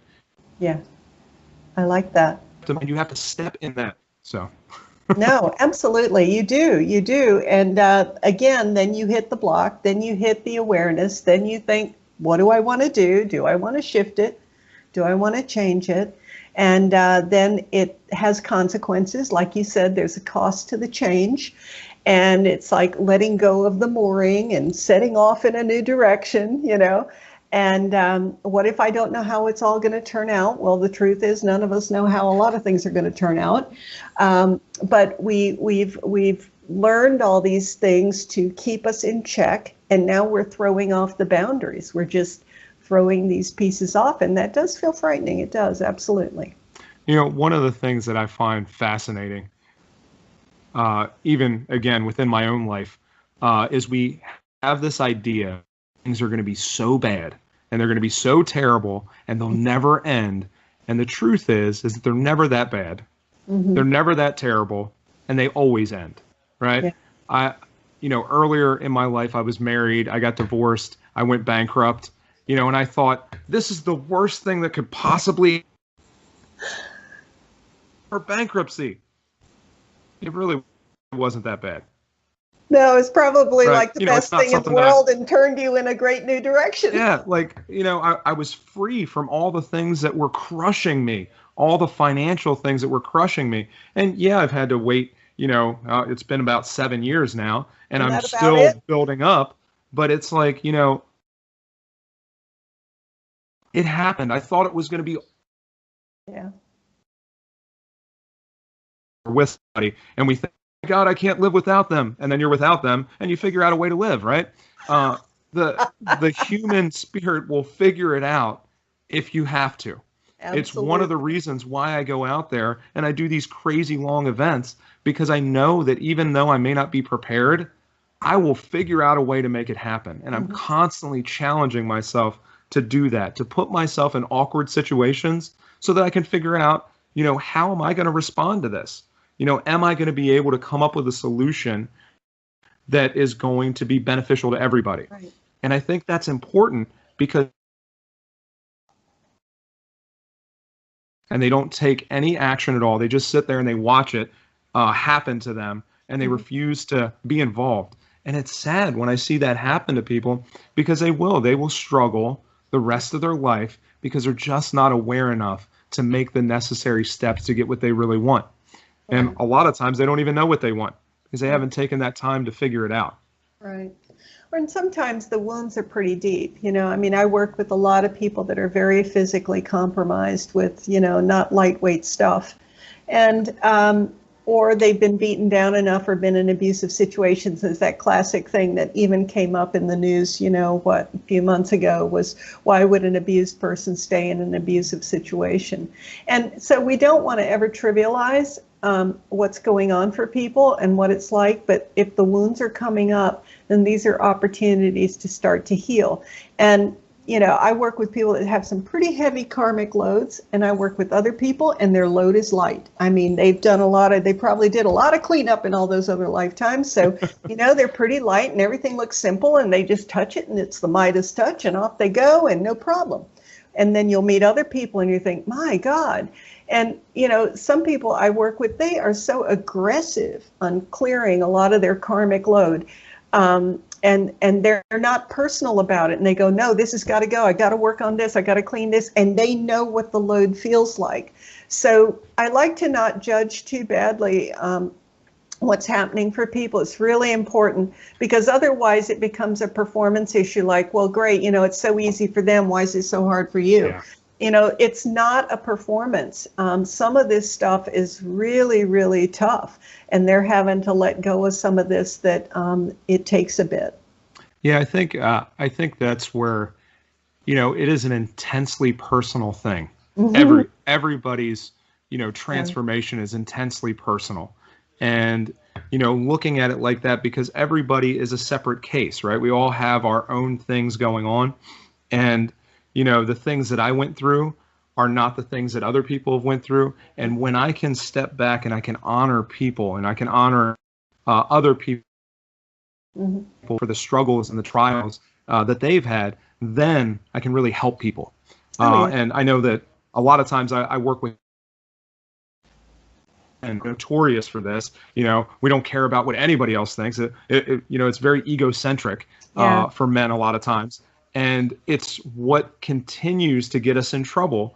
Speaker 2: Yeah, I like that.
Speaker 1: And you have to step in that, so...
Speaker 2: No, absolutely. You do. And again, then you hit the block, then you hit the awareness, then you think, what do I want to do? Do I want to shift it? Do I want to change it? And then it has consequences. Like you said, there's a cost to the change. And it's like letting go of the mooring and setting off in a new direction, And what if I don't know how it's all going to turn out? Well, the truth is none of us know how a lot of things are going to turn out. But we've learned all these things to keep us in check. And now we're throwing off the boundaries. We're just throwing these pieces off. And that does feel frightening. It does. Absolutely.
Speaker 1: One of the things that I find fascinating, even again within my own life, is we have this idea things are going to be so bad and they're going to be so terrible and they'll never end. And the truth is that they're never that bad. They're never that terrible, and they always end, right?
Speaker 2: Yeah.
Speaker 1: Earlier in my life, I was married, I got divorced, I went bankrupt, and I thought, this is the worst thing that could possibly for bankruptcy. It really wasn't that bad.
Speaker 2: No, it's probably
Speaker 1: Right.
Speaker 2: like the best thing in the world and turned you in a great new direction.
Speaker 1: Yeah, I was free from all the things that were crushing me, all the financial things that were crushing me. And yeah, I've had to wait, it's been about 7 years now, and I'm still building up. But it's like, it happened. I thought it was going to be with somebody, and we think, God, I can't live without them. And then you're without them, and you figure out a way to live, right? The human spirit will figure it out if you have to. Absolutely. It's one of the reasons why I go out there and I do these crazy long events, because I know that even though I may not be prepared, I will figure out a way to make it happen. And I'm constantly challenging myself to do that, to put myself in awkward situations so that I can figure out, how am I going to respond to this? Am I going to be able to come up with a solution that is going to be beneficial to everybody? Right. And I think that's important, because and they don't take any action at all. They just sit there and they watch it happen to them, and they refuse to be involved. And it's sad when I see that happen to people, because they will struggle the rest of their life because they're just not aware enough to make the necessary steps to get what they really want. And a lot of times they don't even know what they want because they haven't taken that time to figure it out.
Speaker 2: Right. And sometimes the wounds are pretty deep. I work with a lot of people that are very physically compromised with, not lightweight stuff. And, or they've been beaten down enough or been in abusive situations. There's that classic thing that even came up in the news, a few months ago, was why would an abused person stay in an abusive situation? And so we don't want to ever trivialize what's going on for people and what it's like. But if the wounds are coming up, then these are opportunities to start to heal. And I work with people that have some pretty heavy karmic loads, and I work with other people and their load is light. They've done they probably did a lot of cleanup in all those other lifetimes. So, they're pretty light and everything looks simple, and they just touch it and it's the Midas touch and off they go and no problem. And then you'll meet other people and you think, my God. And, some people I work with, they are so aggressive on clearing a lot of their karmic load. And they're not personal about it. And they go, no, this has got to go. I got to work on this. I got to clean this. And they know what the load feels like. So I like to not judge too badly what's happening for people. It's really important, because otherwise it becomes a performance issue. Like, well, great, it's so easy for them. Why is it so hard for you? Yeah. It's not a performance. Some of this stuff is really, really tough, and they're having to let go of some of this that it takes a bit.
Speaker 1: Yeah, I think that's where, it is an intensely personal thing. Everybody's, transformation is intensely personal. And, looking at it like that, because everybody is a separate case, right? We all have our own things going on. And the things that I went through are not the things that other people have went through. And when I can step back and I can honor people and I can honor other people for the struggles and the trials that they've had, then I can really help people. And I know that a lot of times I work with, and notorious for this, we don't care about what anybody else thinks. It's very egocentric for men a lot of times. And it's what continues to get us in trouble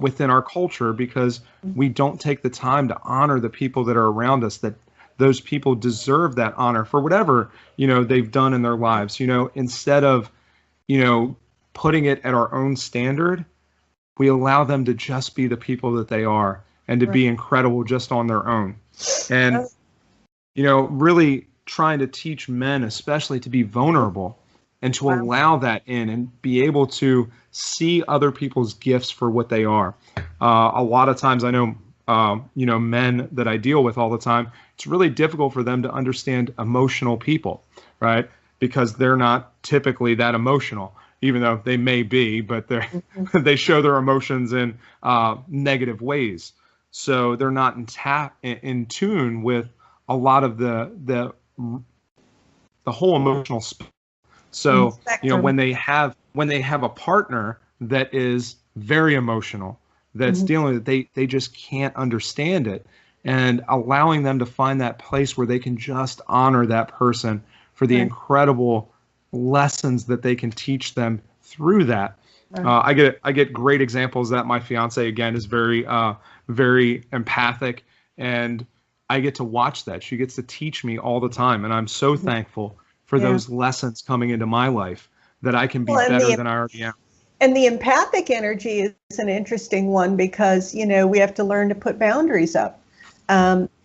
Speaker 1: within our culture, because we don't take the time to honor the people that are around us, that those people deserve that honor for whatever, they've done in their lives. Instead of, putting it at our own standard, we allow them to just be the people that they are and to be incredible just on their own. And, really trying to teach men, especially, to be vulnerable and to allow that in and be able to see other people's gifts for what they are. A lot of times, I know men that I deal with all the time, it's really difficult for them to understand emotional people, right? Because they're not typically that emotional, even though they may be, but they show their emotions in negative ways. So they're not in tune with a lot of the whole emotional spectrum. So when they have a partner that is very emotional, that's dealing with it, they just can't understand it, and allowing them to find that place where they can just honor that person for the incredible lessons that they can teach them through that. I get great examples that my fiance, again, is very empathic, and I get to watch that. She gets to teach me all the time, and I'm so thankful for those lessons coming into my life that I can be better than I already am.
Speaker 2: And the empathic energy is an interesting one because, we have to learn to put boundaries up.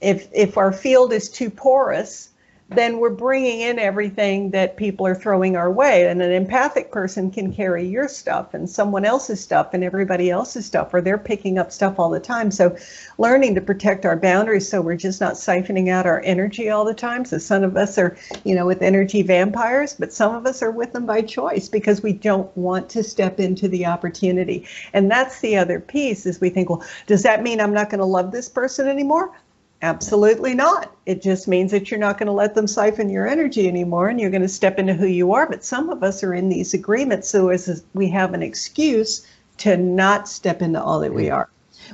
Speaker 2: If our field is too porous, then we're bringing in everything that people are throwing our way. And an empathic person can carry your stuff and someone else's stuff and everybody else's stuff, or they're picking up stuff all the time. So learning to protect our boundaries so we're just not siphoning out our energy all the time. So some of us are, with energy vampires, but some of us are with them by choice because we don't want to step into the opportunity. And that's the other piece, is we think, well, does that mean I'm not going to love this person anymore? Absolutely not. It just means that you're not going to let them siphon your energy anymore, and you're going to step into who you are. But some of us are in these agreements, so as we have an excuse to not step into all that we are.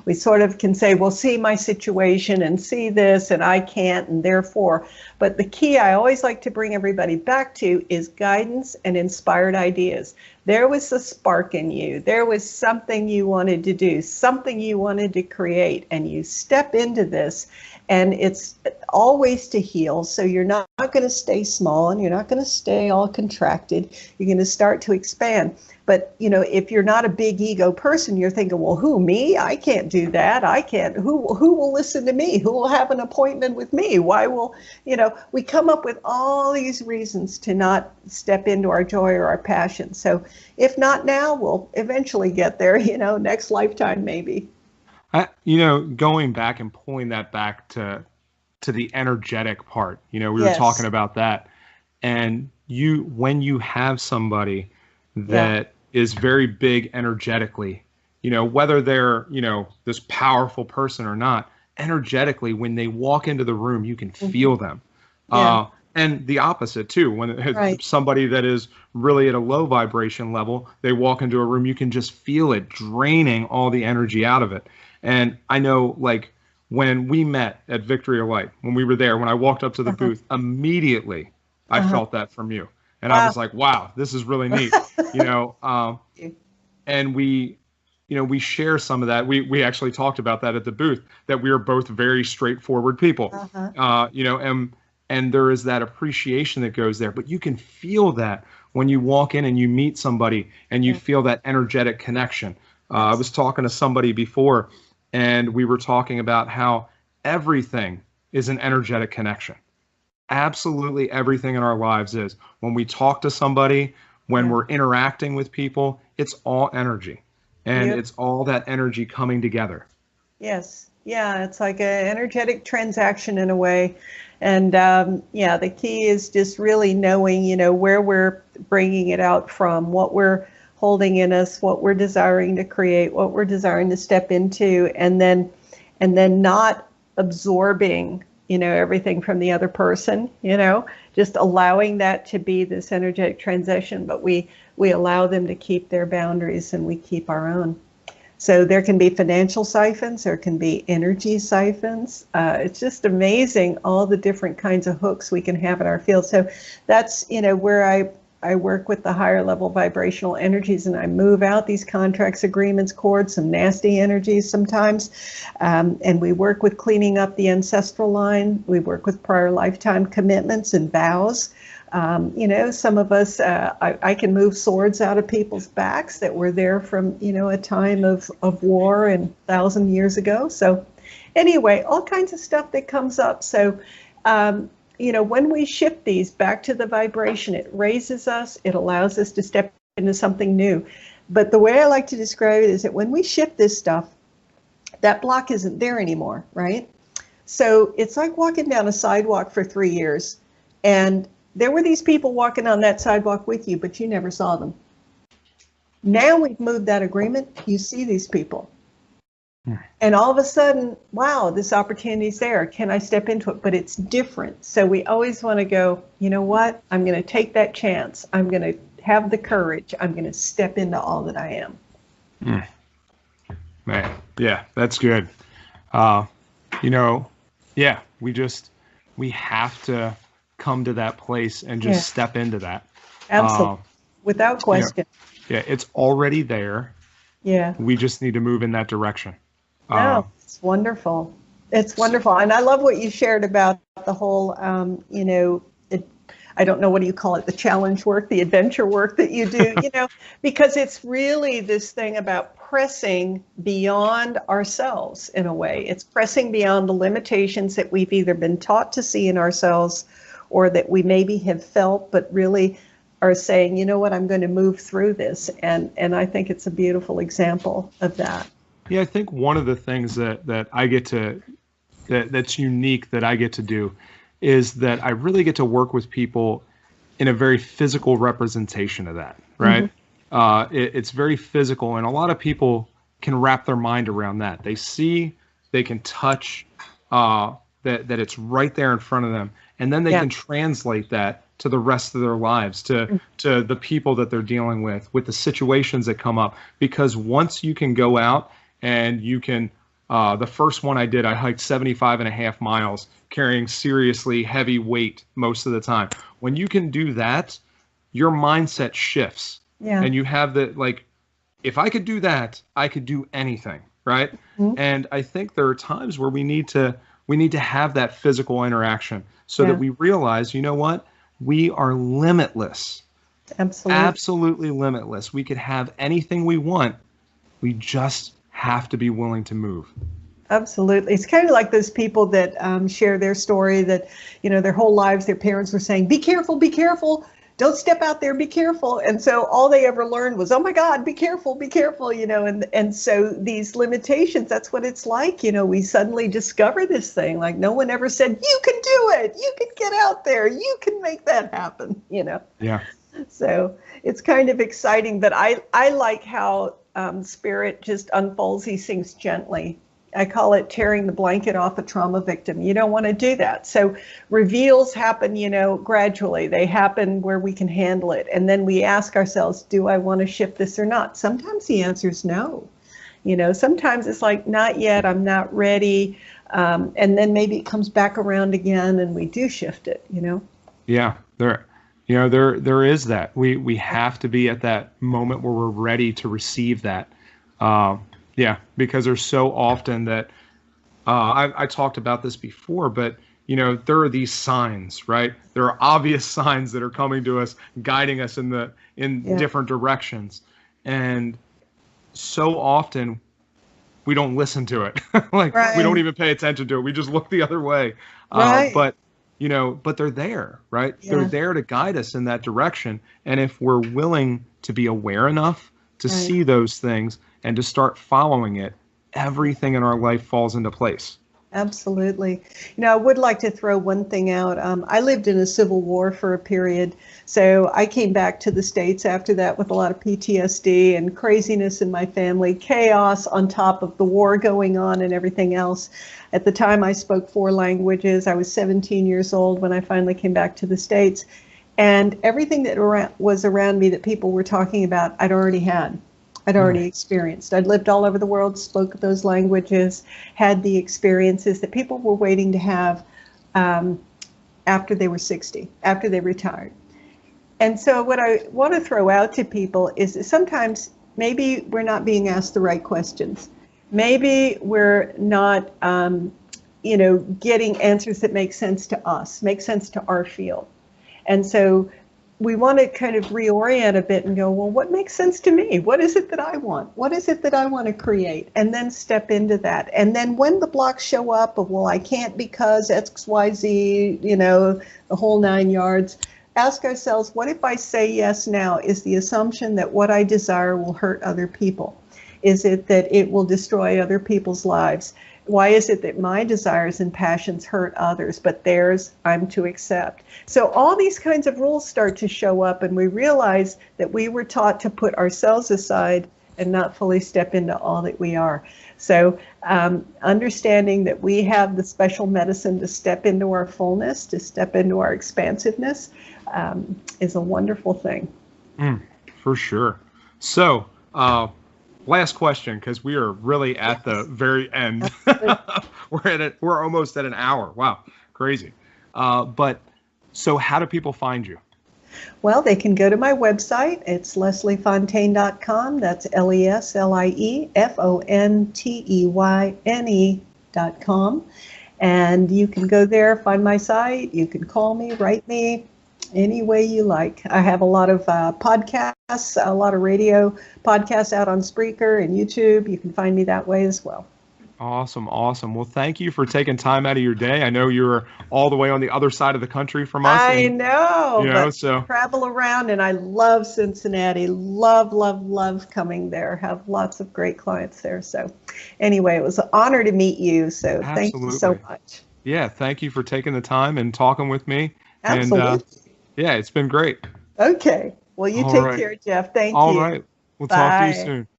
Speaker 2: We sort of can say, well, see my situation and see this, and I can't, and therefore. But the key I always like to bring everybody back to is guidance and inspired ideas. There was a spark in you. There was something you wanted to do, something you wanted to create, and you step into this. And it's always to heal. So you're not going to stay small, and you're not going to stay all contracted. You're going to start to expand. But, if you're not a big ego person, you're thinking, well, who, me? I can't do that. I can't. Who will listen to me? Who will have an appointment with me? Why will, we come up with all these reasons to not step into our joy or our passion. So if not now, we'll eventually get there, next lifetime, maybe.
Speaker 1: Going back and pulling that back to the energetic part, we were talking about that. And when you have somebody that is very big energetically, whether they're, this powerful person or not, energetically, when they walk into the room, you can feel them. And the opposite too, when somebody that is really at a low vibration level, they walk into a room, you can just feel it draining all the energy out of it. And I know, like, when we met at Victory of Light, when we were there, when I walked up to the booth, immediately I felt that from you. And I was like, wow, this is really neat, and we share some of that. We actually talked about that at the booth, that we are both very straightforward people, and there is that appreciation that goes there. But you can feel that when you walk in and you meet somebody and you feel that energetic connection. I was talking to somebody before, and we were talking about how everything is an energetic connection. Absolutely everything in our lives is. When we talk to somebody, when we're interacting with people, it's all energy. And it's all that energy coming together.
Speaker 2: Yes. Yeah, it's like an energetic transaction in a way. And the key is just really knowing, where we're bringing it out from, what we're holding in us, what we're desiring to create, what we're desiring to step into, and then not absorbing, everything from the other person, just allowing that to be this energetic transition, but we allow them to keep their boundaries and we keep our own. So there can be financial siphons, there can be energy siphons. It's just amazing all the different kinds of hooks we can have in our field. So that's, where I work with the higher level vibrational energies, and I move out these contracts, agreements, cords, some nasty energies sometimes. And we work with cleaning up the ancestral line. We work with prior lifetime commitments and vows. Some of us, I can move swords out of people's backs that were there from, a time of war and 1,000 years ago. So anyway, all kinds of stuff that comes up. So, when we shift these back to the vibration, it raises us, it allows us to step into something new. But the way I like to describe it is that when we shift this stuff, that block isn't there anymore, right? So it's like walking down a sidewalk for 3 years, and there were these people walking on that sidewalk with you, but you never saw them. Now we've moved that agreement, you see these people. And all of a sudden, wow, this opportunity's there. Can I step into it? But it's different. So we always want to go, you know what? I'm going to take that chance. I'm going to have the courage. I'm going to step into all that I am.
Speaker 1: Man, yeah, that's good. Yeah, we have to come to that place and just step into that.
Speaker 2: Absolutely. Without question.
Speaker 1: Yeah, it's already there.
Speaker 2: Yeah.
Speaker 1: We just need to move in that direction.
Speaker 2: No, it's wonderful. It's wonderful. And I love what you shared about the whole, I don't know, what do you call it? The challenge work, the adventure work that you do, because it's really this thing about pressing beyond ourselves in a way. It's pressing beyond the limitations that we've either been taught to see in ourselves or that we maybe have felt, but really are saying, you know what, I'm going to move through this. And I think it's a beautiful example of that.
Speaker 1: Yeah, I think one of the things that I get to, that's unique that I get to do is that I really get to work with people in a very physical representation of that, right? It's very physical, and a lot of people can wrap their mind around that. They see, they can touch that it's right there in front of them, and then they can translate that to the rest of their lives, to the people that they're dealing with the situations that come up. Because once you can go out and you can, the first one I did, I hiked 75.5 miles, carrying seriously heavy weight most of the time. When you can do that, your mindset shifts. Yeah. And you have if I could do that, I could do anything, right? And I think there are times where we need to have that physical interaction so that we realize, you know what? We are limitless. Absolutely limitless. We could have anything we want. We just have to be willing to move.
Speaker 2: Absolutely. It's kind of like those people that share their story that, their whole lives, their parents were saying, be careful, don't step out there, be careful. And so all they ever learned was, oh my God, be careful, and so these limitations, that's what it's like. We suddenly discover this thing, like no one ever said, you can do it, you can get out there, you can make that happen,
Speaker 1: Yeah.
Speaker 2: So it's kind of exciting, but I like how Spirit just unfolds these things gently. I call it tearing the blanket off a trauma victim. You don't want to do that. So reveals happen, gradually. They happen where we can handle it. And then we ask ourselves, do I want to shift this or not? Sometimes the answer is no. Sometimes it's like, not yet, I'm not ready. And then maybe it comes back around again and we do shift it,
Speaker 1: Yeah, there is that. We have to be at that moment where we're ready to receive that. Yeah, because there's so often that I talked about this before, but there are these signs, right? There are obvious signs that are coming to us, guiding us in different directions, and so often we don't listen to it. We don't even pay attention to it. We just look the other way. But they're there, right? Yeah. They're there to guide us in that direction, and if we're willing to be aware enough to see those things and to start following it, everything in our life falls into place.
Speaker 2: Absolutely. I would like to throw one thing out. I lived in a civil war for a period, so I came back to the States after that with a lot of PTSD and craziness in my family, chaos on top of the war going on and everything else. At the time, I spoke 4 languages. I was 17 years old when I finally came back to the States, and everything that was around me that people were talking about, I'd already had. I'd already experienced. I'd lived all over the world, spoke those languages, had the experiences that people were waiting to have after they were 60, after they retired. And so what I want to throw out to people is that sometimes maybe we're not being asked the right questions. Maybe we're not, getting answers that make sense to us, make sense to our field. And so we want to kind of reorient a bit and go, well, what makes sense to me? What is it that I want? What is it that I want to create? And then step into that. And then when the blocks show up of, well, I can't because X, Y, Z, the whole 9 yards, ask ourselves, what if I say yes now? Is the assumption that what I desire will hurt other people? is it that it will destroy other people's lives? Why is it that my desires and passions hurt others, but theirs I'm to accept? So all these kinds of rules start to show up, and we realize that we were taught to put ourselves aside and not fully step into all that we are. So understanding that we have the special medicine to step into our fullness, to step into our expansiveness, is a wonderful thing.
Speaker 1: For sure. So, last question, because we are really at the very end. We're almost at an hour. Wow, crazy. But so how do people find you?
Speaker 2: Well, they can go to my website. It's lesliefonteyne.com. That's LeslieFonteyne.com. And you can go there, find my site. You can call me, write me, any way you like. I have a lot of podcasts, a lot of radio podcasts out on Spreaker and YouTube. You can find me that way as well.
Speaker 1: Awesome. Well, thank you for taking time out of your day. I know you're all the way on the other side of the country from us.
Speaker 2: I know, but
Speaker 1: so
Speaker 2: travel around, and I love Cincinnati. Love coming there. Have lots of great clients there. So anyway, it was an honor to meet you. So Thank you so much.
Speaker 1: Yeah, thank you for taking the time and talking with me.
Speaker 2: Absolutely.
Speaker 1: And yeah, it's been great.
Speaker 2: Okay. Well, you take care, Jeff. Thank you.
Speaker 1: All right. We'll talk to you soon.